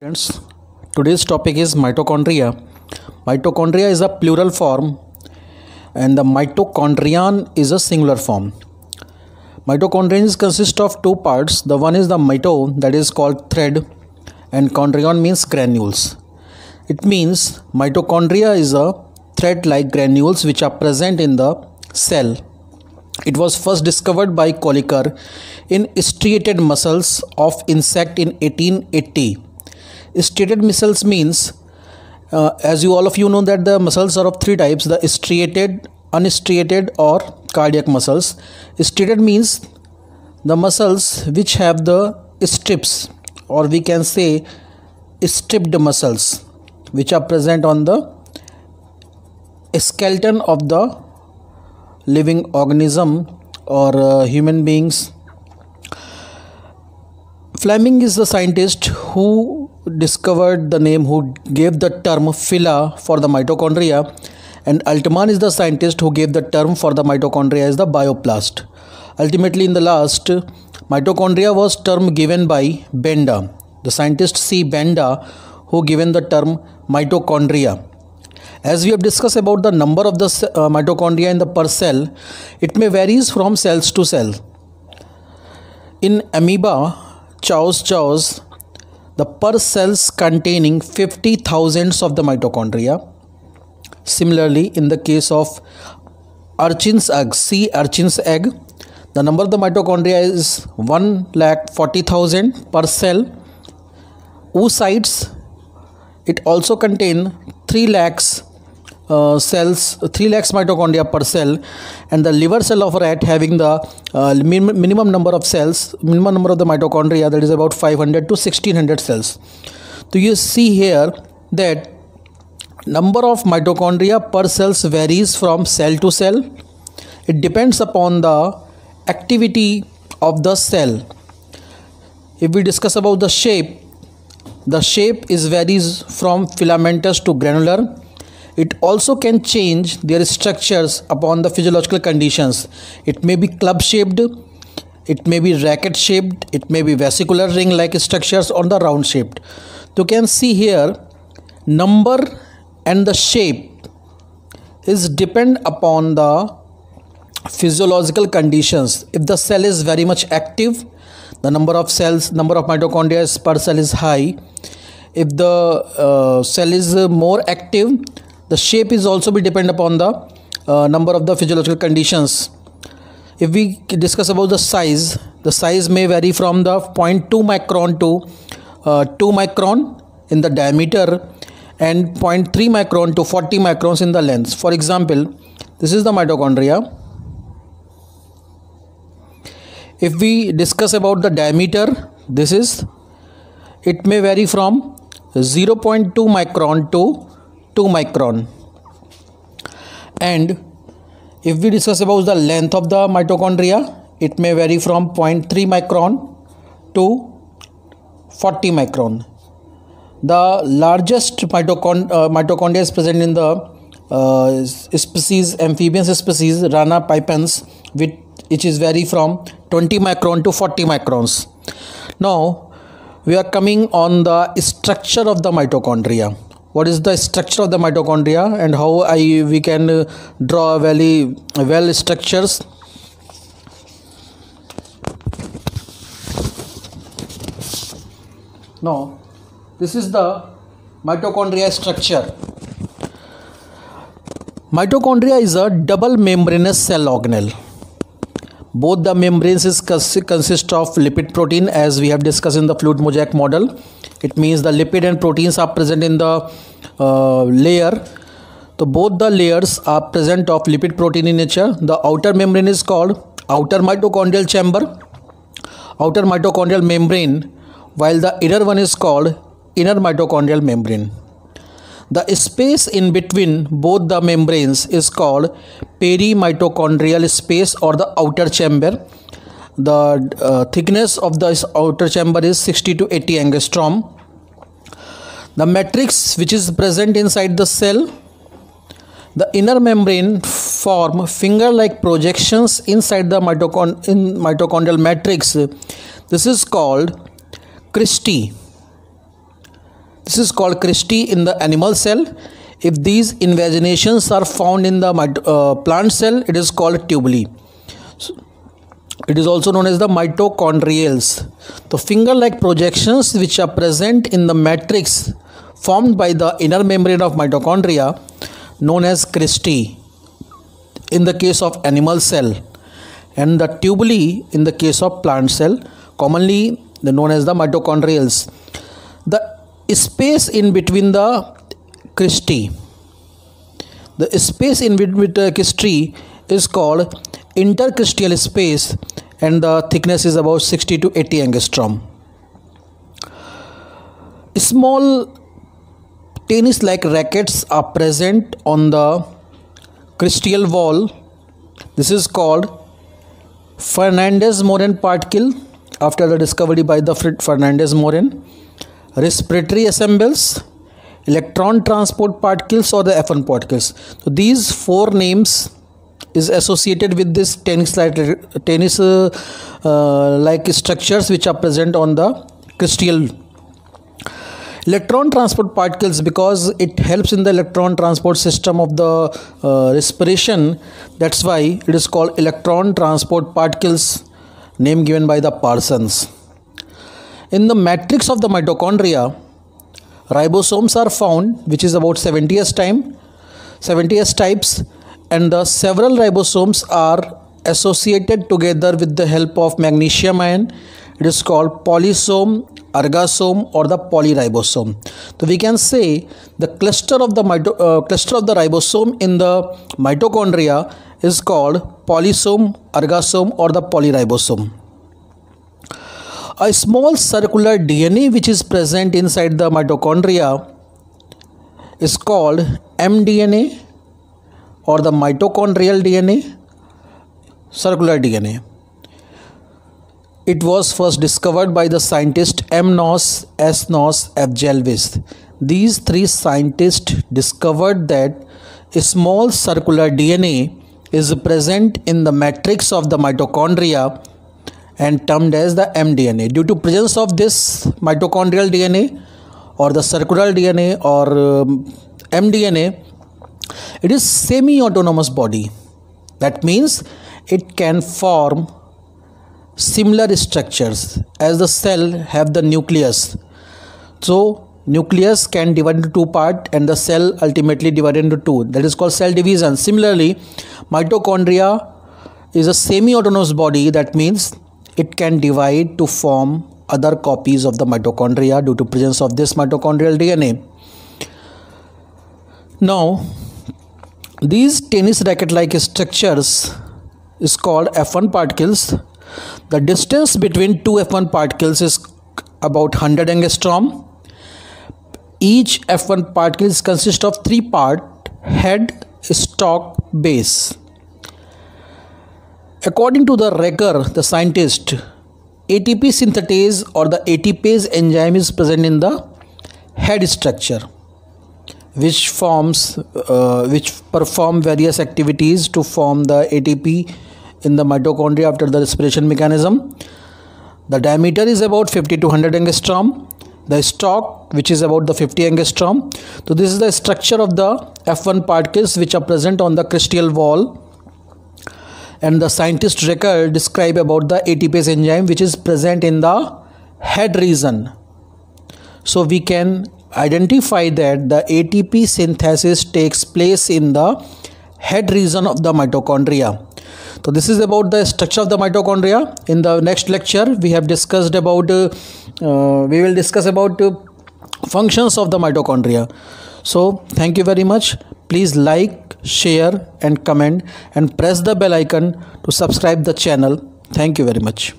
Friends, today's topic is mitochondria. Mitochondria is a plural form and the mitochondrion is a singular form. Mitochondrions consist of two parts. The one is the mito, that is called thread, and chondrion means granules. It means mitochondria is a thread-like granules which are present in the cell. It was first discovered by Kolliker in striated muscles of insect in 1880. Striated muscles means, as you all of you know, that the muscles are of three types: the striated, unstriated, or cardiac muscles. Striated means the muscles which have the strips, or we can say stripped muscles, which are present on the skeleton of the living organism or human beings. Fleming is the scientist who discovered the name, who gave the term phyla for the mitochondria, and Altman is the scientist who gave the term for the mitochondria as the bioplast. Ultimately, in the last, mitochondria was term given by Benda, the scientist C. Benda, who given the term mitochondria. As we have discussed about the number of the mitochondria in the per cell, it may varies from cells to cell. In amoeba, chows, the per cells containing 50,000 of the mitochondria. Similarly, in the case of urchin's egg, sea urchin's egg, the number of the mitochondria is 1,40,000 per cell. Oocytes, it also contain 3 lakhs cells, 3 lakhs mitochondria per cell, and the liver cell of a rat having the minimum number of cells, minimum number of the mitochondria, that is about 500 to 1600 cells. So you see here that number of mitochondria per cells varies from cell to cell. It depends upon the activity of the cell. If we discuss about the shape is varies from filamentous to granular. It also can change their structures upon the physiological conditions. It may be club shaped, it may be racket shaped, it may be vesicular ring like structures, or the round shaped. So you can see here number and the shape is depend upon the physiological conditions. If the cell is very much active, the number of cells, number of mitochondria per cell is high. If the cell is more active, the shape is also be depend upon the number of the physiological conditions. If we discuss about the size may vary from the 0.2 micron to 2 micron in the diameter, and 0.3 micron to 40 microns in the length. For example, this is the mitochondria. If we discuss about the diameter, it may vary from 0.2 micron to 2 micron, and if we discuss about the length of the mitochondria, it may vary from 0.3 micron to 40 micron. The largest mitochondria is present in the species, amphibians species Rana pipens, which is vary from 20 micron to 40 microns. Now we are coming on the structure of the mitochondria. What is the structure of the mitochondria and how we can draw very well structures. Now this is the mitochondria structure. Mitochondria is a double membranous cell organelle. Both the membranes consist of lipid protein, as we have discussed in the fluid mosaic model. It means the lipid and proteins are present in the layer. So both the layers are present of lipid protein in nature. The outer membrane is called outer mitochondrial chamber, outer mitochondrial membrane, while the inner one is called inner mitochondrial membrane. The space in between both the membranes is called perimitochondrial space or the outer chamber. The thickness of the outer chamber is 60 to 80 angstrom. The matrix which is present inside the cell, the inner membrane form finger-like projections inside the mitochondrial matrix. This is called cristae. This is called cristae in the animal cell. If these invaginations are found in the plant cell, it is called tubuli. It is also known as the mitochondrials. The finger-like projections which are present in the matrix formed by the inner membrane of mitochondria, known as cristae in the case of animal cell, and the tubuli in the case of plant cell, commonly known as the mitochondrials. The space in between the cristae, is called intercristial space, and the thickness is about 60 to 80 angstrom. Small tennis-like rackets are present on the cristae wall. This is called Fernandez-Morin particle, after the discovery by the Fernandez-Morin. Respiratory assembles, electron transport particles, or the F1 particles. So these four names is associated with this tennis-like structures which are present on the cristae. Electron transport particles, because it helps in the electron transport system of the respiration. That's why it is called electron transport particles, name given by the Parsons. In the matrix of the mitochondria, ribosomes are found, which is about 70 s types, and the several ribosomes are associated together with the help of magnesium ion. It is called polysome, ergosome, or the polyribosome. So we can say the cluster of the ribosome in the mitochondria is called polysome, ergosome, or the polyribosome. A small circular DNA which is present inside the mitochondria is called mDNA, or the mitochondrial DNA, circular DNA. It was first discovered by the scientist M. Noss, S. Noss, F. Jelvis. These three scientists discovered that a small circular DNA is present in the matrix of the mitochondria and termed as the mDNA. Due to presence of this mitochondrial DNA or the circular DNA or mDNA, it is semi-autonomous body. That means it can form similar structures as the cell have the nucleus. So nucleus can divide into two parts and the cell ultimately divided into two. That is called cell division. Similarly, mitochondria is a semi-autonomous body. That means it can divide to form other copies of the mitochondria due to presence of this mitochondrial DNA. Now, these tennis racket-like structures is called F1 particles. The distance between two F1 particles is about 100 angstrom. Each F1 particle consists of three parts: head, stalk, base. According to the Recker, the scientist, ATP synthetase or the ATPase enzyme is present in the head structure, which perform various activities to form the ATP in the mitochondria after the respiration mechanism. The diameter is about 50 to 100 angstrom. The stalk, which is about the 50 angstrom. So this is the structure of the F1 particles which are present on the cristae wall. And the scientist Recker describe about the ATPase enzyme which is present in the head region. So we can identify that the ATP synthesis takes place in the head region of the mitochondria. So this is about the structure of the mitochondria. In the next lecture, we will discuss about functions of the mitochondria. So thank you very much. Please like, share and comment and press the bell icon to subscribe the channel. Thank you very much.